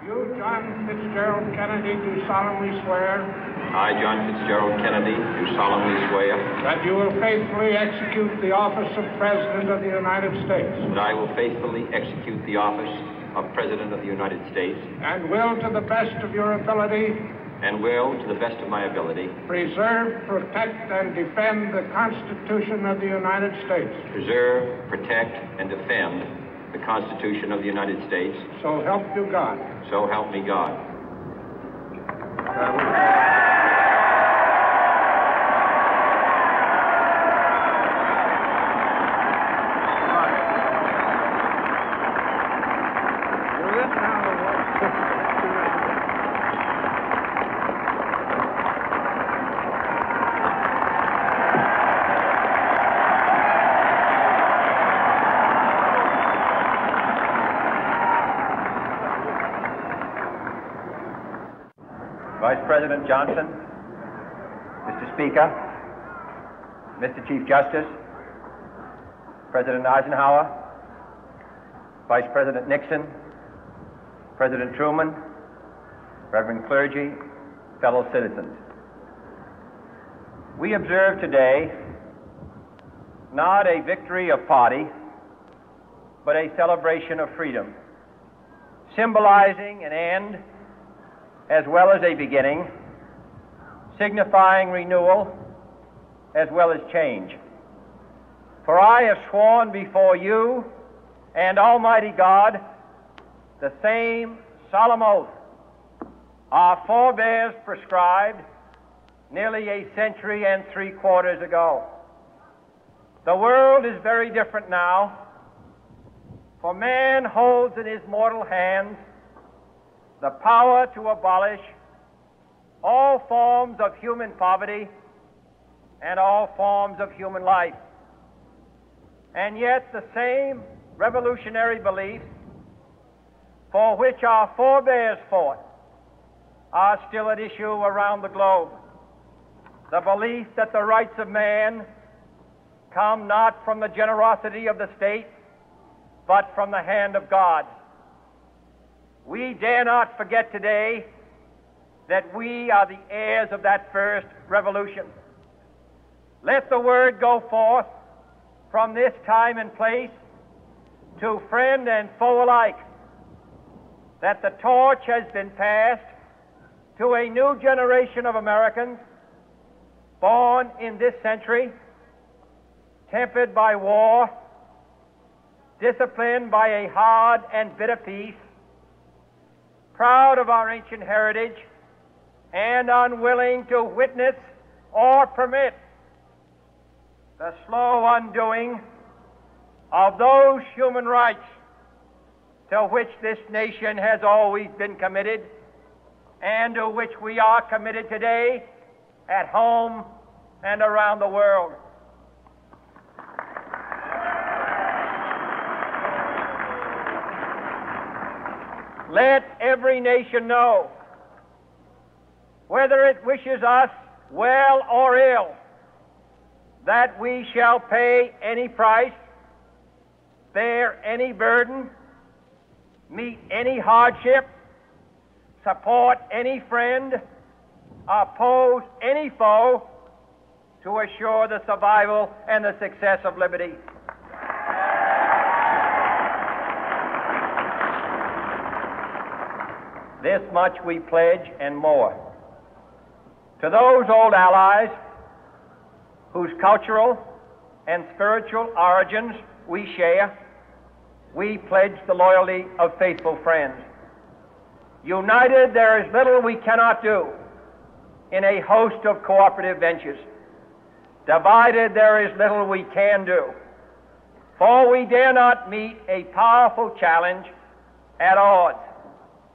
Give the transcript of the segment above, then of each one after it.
You, John Fitzgerald Kennedy, do solemnly swear. I, John Fitzgerald Kennedy, do solemnly swear. That you will faithfully execute the office of President of the United States. That I will faithfully execute the office of President of the United States. And will, to the best of your ability. And will, to the best of my ability. Preserve, protect, and defend the Constitution of the United States. Preserve, protect, and defend the Constitution of the United States. So help you God. So help me God. Vice President Johnson, Mr. Speaker, Mr. Chief Justice, President Eisenhower, Vice President Nixon, President Truman, Reverend clergy, fellow citizens. We observe today not a victory of party, but a celebration of freedom, symbolizing an end as well as a beginning, signifying renewal as well as change. For I have sworn before you and Almighty God the same solemn oath our forebears prescribed nearly a century and 3/4 ago. The world is very different now, for man holds in his mortal hands the power to abolish all forms of human poverty and all forms of human life. And yet the same revolutionary beliefs for which our forebears fought are still at issue around the globe. The belief that the rights of man come not from the generosity of the state, but from the hand of God. We dare not forget today that we are the heirs of that first revolution. Let the word go forth from this time and place to friend and foe alike that the torch has been passed to a new generation of Americans born in this century, tempered by war, disciplined by a hard and bitter peace, proud of our ancient heritage, and unwilling to witness or permit the slow undoing of those human rights to which this nation has always been committed and to which we are committed today at home and around the world. Let every nation know, whether it wishes us well or ill, that we shall pay any price, bear any burden, meet any hardship, support any friend, oppose any foe to assure the survival and the success of liberty. This much we pledge and more. To those old allies whose cultural and spiritual origins we share, we pledge the loyalty of faithful friends. United, there is little we cannot do in a host of cooperative ventures. Divided, there is little we can do, for we dare not meet a powerful challenge at odds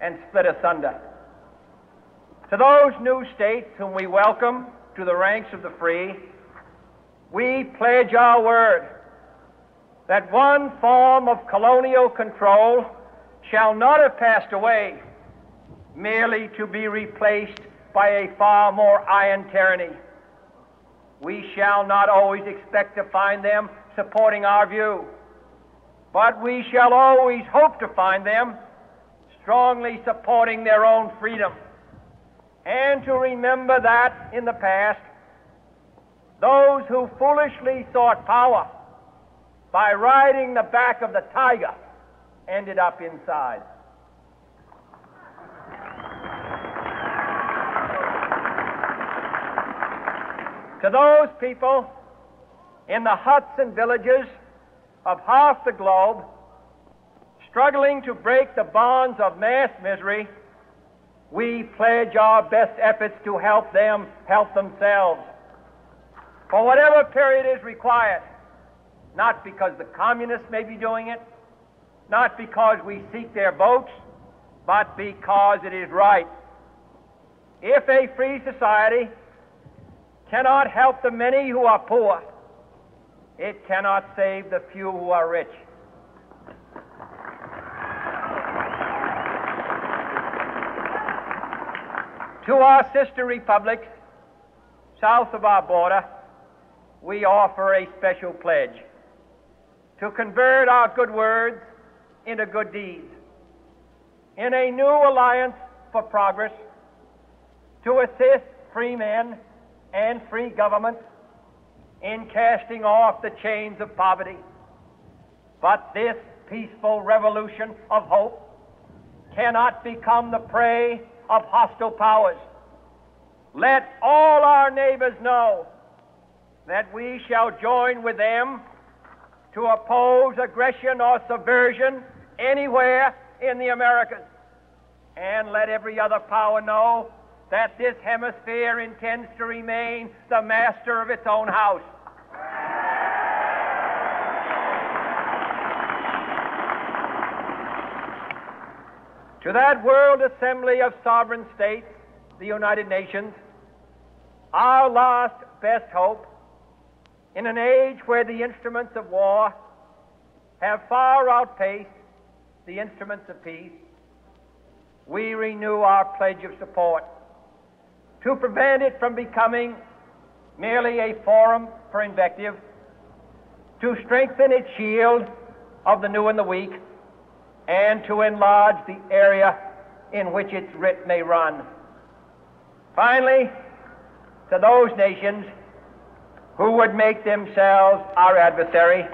and split asunder. To those new states whom we welcome to the ranks of the free, we pledge our word that one form of colonial control shall not have passed away merely to be replaced by a far more iron tyranny. We shall not always expect to find them supporting our view, but we shall always hope to find them strongly supporting their own freedom, and to remember that in the past, those who foolishly sought power by riding the back of the tiger ended up inside. To those people in the huts and villages of half the globe struggling to break the bonds of mass misery, we pledge our best efforts to help them help themselves for whatever period is required, not because the communists may be doing it, not because we seek their votes, but because it is right. If a free society cannot help the many who are poor, it cannot save the few who are rich. To our sister republics south of our border, we offer a special pledge to convert our good words into good deeds, in a new alliance for progress, to assist free men and free governments in casting off the chains of poverty. But this peaceful revolution of hope cannot become the prey of hostile powers. Let all our neighbors know that we shall join with them to oppose aggression or subversion anywhere in the Americas. And let every other power know that this hemisphere intends to remain the master of its own house. To that World Assembly of Sovereign States, the United Nations, our last best hope, in an age where the instruments of war have far outpaced the instruments of peace, we renew our pledge of support to prevent it from becoming merely a forum for invective, to strengthen its shield of the new and the weak, and to enlarge the area in which its writ may run. Finally, to those nations who would make themselves our adversary,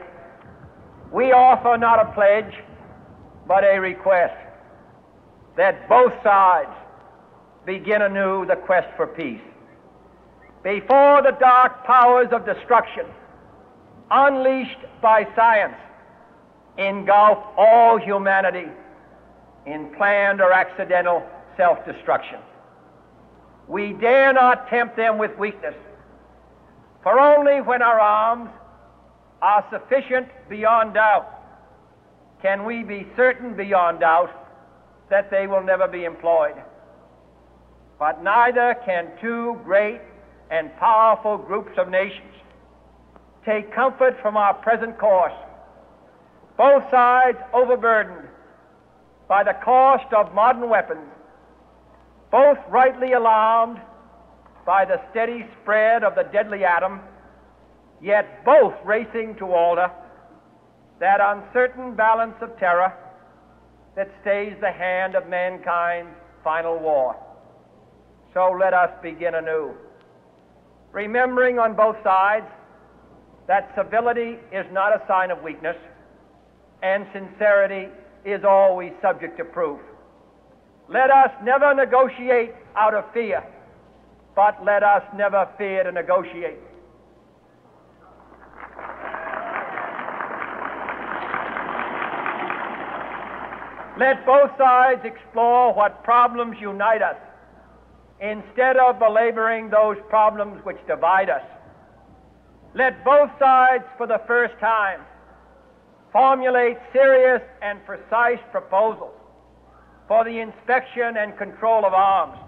we offer not a pledge, but a request that both sides begin anew the quest for peace. Before the dark powers of destruction, unleashed by science, engulf all humanity in planned or accidental self-destruction, we dare not tempt them with weakness, for only when our arms are sufficient beyond doubt can we be certain beyond doubt that they will never be employed. But neither can two great and powerful groups of nations take comfort from our present course, both sides overburdened by the cost of modern weapons, both rightly alarmed by the steady spread of the deadly atom, yet both racing to alter that uncertain balance of terror that stays the hand of mankind's final war. So let us begin anew, remembering on both sides that civility is not a sign of weakness, and sincerity is always subject to proof. Let us never negotiate out of fear, but let us never fear to negotiate. Let both sides explore what problems unite us, instead of belaboring those problems which divide us. Let both sides, for the first time, formulate serious and precise proposals for the inspection and control of arms,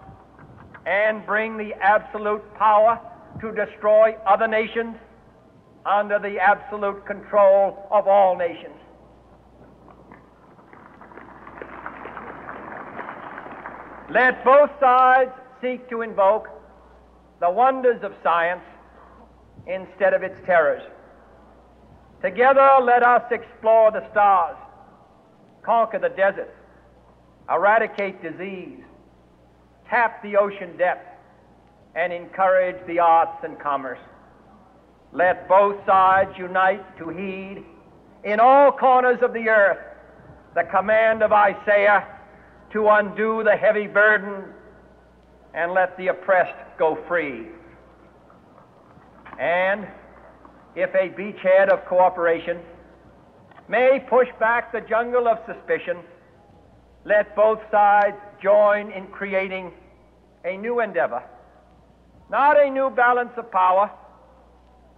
and bring the absolute power to destroy other nations under the absolute control of all nations. Let both sides seek to invoke the wonders of science instead of its terrors. Together, let us explore the stars, conquer the deserts, eradicate disease, tap the ocean depth, and encourage the arts and commerce. Let both sides unite to heed in all corners of the earth the command of Isaiah to undo the heavy burden and let the oppressed go free. And if a beachhead of cooperation may push back the jungle of suspicion, let both sides join in creating a new endeavor, not a new balance of power,